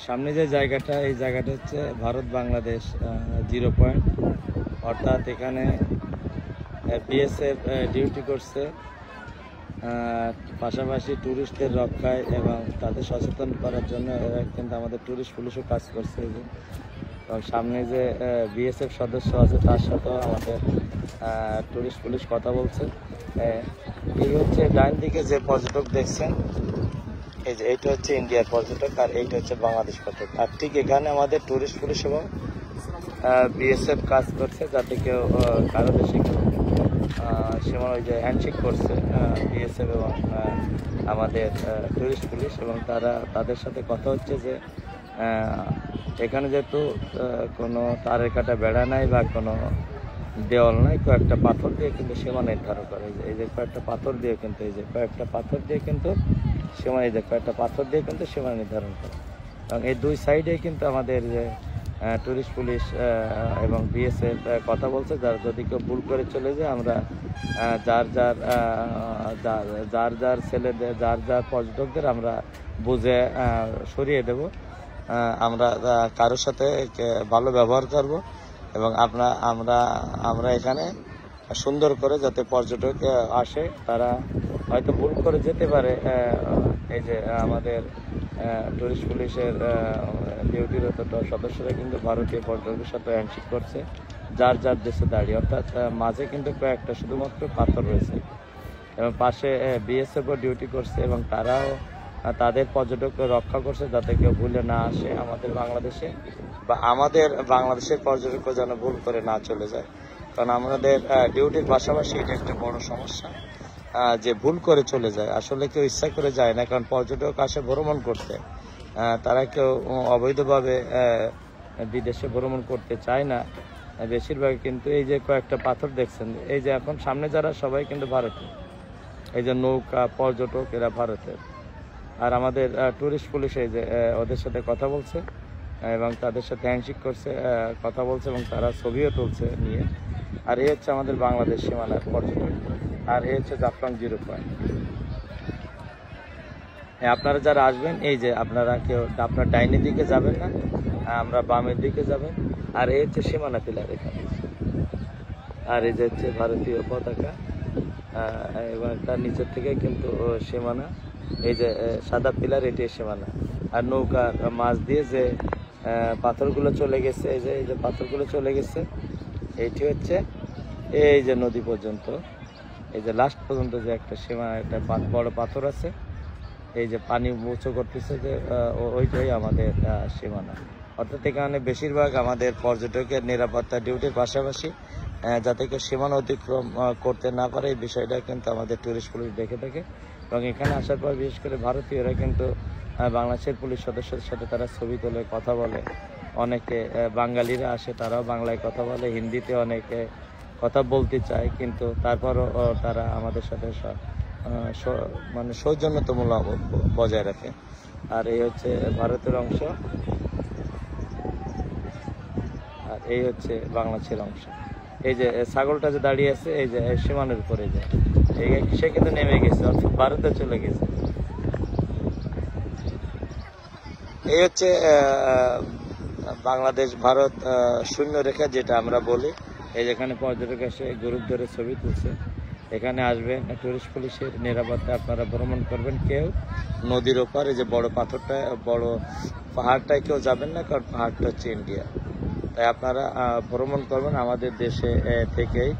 সামনে যে জায়গাটা, এই জায়গাটা হচ্ছে ভারত বাংলাদেশ 0 পয়েন্ট, অর্থাৎ এখানে বিএসএফ ডিউটি করছে, পাশাপাশি ট্যুরিস্টদের রক্ষায় এবং তাদের সচেতন করার জন্য এরা কিন্তু আমাদের ট্যুরিস্ট পুলিশও কাজ করছে। এবং সামনে যে বিএসএফ সদস্য আছে তার সাথেও আমাদের ট্যুরিস্ট পুলিশ কথা বলছে। এই হচ্ছে ডান দিকে যে পর্যটক দেখছেন, এই যে এইটা হচ্ছে ইন্ডিয়ার পর্যটক আর এইটা হচ্ছে বাংলাদেশ পর্যটক। আর ঠিক এখানে আমাদের ট্যুরিস্ট পুলিশ এবং বিএসএফ কাজ করছে যাতে কেউ কারো দেশে সীমানা ওই যে হ্যান্ডশেক করছে বিএসএফ এবং আমাদের ট্যুরিস্ট পুলিশ, এবং তাদের সাথে কথা হচ্ছে যে এখানে যেহেতু কোনো তারের কাটা বেড়া নাই বা কোনো দেওয়াল নাই, কয়েকটা পাথর দিয়ে কিন্তু সীমা নির্ধারণ করে। এই যে কয়েকটা পাথর দিয়ে কিন্তু কয়েকটা পাথর দিয়ে কিন্তু সীমা নির্ধারণ করে। এবং এই দুই সাইডে কিন্তু আমাদের যে ট্যুরিস্ট পুলিশ এবং বিএসএফ কথা বলছে, যদি কেউ ভুল করে চলে যায় আমরা যার ছেলেদের যার পর্যটকদের আমরা বুঝে সরিয়ে দেব। আমরা কারোর সাথে ভালো ব্যবহার করব এবং আমরা এখানে সুন্দর করে যাতে পর্যটক আসে, তারা হয়তো ভুল করে যেতে পারে। এই যে আমাদের টুরিস্ট পুলিশের ডিউটিরত সদস্যরা কিন্তু ভারতীয় পর্যটকের সাথে হ্যান্ডশেক করছে যার দেশে দাঁড়িয়ে, অর্থাৎ মাঝে কিন্তু কয়েকটা শুধুমাত্র পাথর রয়েছে। এবং পাশে বিএসএফও ডিউটি করছে এবং তারাও তাদের পর্যটককে রক্ষা করছে যাতে কেউ ভুলে না আসে আমাদের বাংলাদেশে, বা আমাদের বাংলাদেশের পর্যটকও যেন ভুল করে না চলে যায়। কারণ আমাদের ডিউটির পাশাপাশি এটা একটা বড় সমস্যা যে ভুল করে চলে যায়। আসলে কেউ ইচ্ছা করে যায় না, কারণ পর্যটক আসে ভ্রমণ করতে, তারা কেউ অবৈধভাবে বিদেশে ভ্রমণ করতে চায় না বেশিরভাগ। কিন্তু এই যে কয়েকটা পাথর দেখছেন, এই যে এখন সামনে যারা সবাই কিন্তু ভারতীয়, এই যে নৌকা পর্যটক এরা ভারতের। আর আমাদের ট্যুরিস্ট পুলিশ এই যে ওদের সাথে কথা বলছে এবং তাদের সাথে হ্যান্ডশেক করছে, কথা বলছে এবং তারা ছবিও তুলছে নিয়ে। আর এই হচ্ছে আমাদের বাংলাদেশ সীমানার পর্যটক, আর এই হচ্ছে জাফলং 0 পয়েন্ট। আপনারা যারা আসবেন, এই যে আপনার ডাইনের দিকে যাবেন না, আমরা বামের দিকে যাবেন। আর এই হচ্ছে সীমানা পিলার এখানে, আর এই যে হচ্ছে ভারতীয় পতাকা এবং তার নিচের থেকে কিন্তু সীমানা। এই যে সাদা পিলার, এটি সীমানা। আর নৌকার মাছ দিয়ে যে পাথরগুলো চলে গেছে, এই যে পাথরগুলো চলে গেছে, এইটি হচ্ছে এই যে নদী পর্যন্ত, এই যে লাস্ট পর্যন্ত যে একটা সীমা, একটা বড় পাথর আছে, এই যে পানি উঁচু করতেছে, যে ওইটাই আমাদের সীমানা। অর্থাৎ এখানে বেশিরভাগ আমাদের পর্যটকের নিরাপত্তা ডিউটির পাশাপাশি যাতে কেউ সীমানা অতিক্রম করতে না পারে, এই বিষয়টা কিন্তু আমাদের টুরিস্ট পুলিশ দেখে থাকে। এবং এখানে আসার পর বিশেষ করে ভারতীয়রা কিন্তু বাংলাদেশের পুলিশ সদস্যদের সাথে তারা ছবি তোলে, কথা বলে। অনেকে বাঙালিরা আসে, তারাও বাংলায় কথা বলে, হিন্দিতে অনেকে কথা বলতে চায়, কিন্তু তারপরও তারা আমাদের সাথে মানে সৌজন্যতামূলক বজায় রাখে। আর এই হচ্ছে ভারতের অংশ, আর এই হচ্ছে বাংলাদেশের অংশ। এই যে ছাগলটা যে দাঁড়িয়ে আছে, এই যে সীমানার উপরে, যে সে কিন্তু নেমে গেছে, অর্থাৎ ভারতে চলে গেছে। এই হচ্ছে বাংলাদেশ ভারত শূন্য রেখা যেটা আমরা বলি। এই যেখানে পর্যটক এসে গ্রুপ ধরে ছবি তুলছে। এখানে আসবেন, টুরিস্ট পুলিশের নিরাপত্তা আপনারা ভ্রমণ করবেন। কেউ নদীর ওপারে যে বড় পাথরটা, বড় পাহাড়টায় কেউ যাবেন না, কারণ পাহাড়টা হচ্ছে ইন্ডিয়া। তাই আপনারা ভ্রমণ করবেন আমাদের দেশে থেকেই।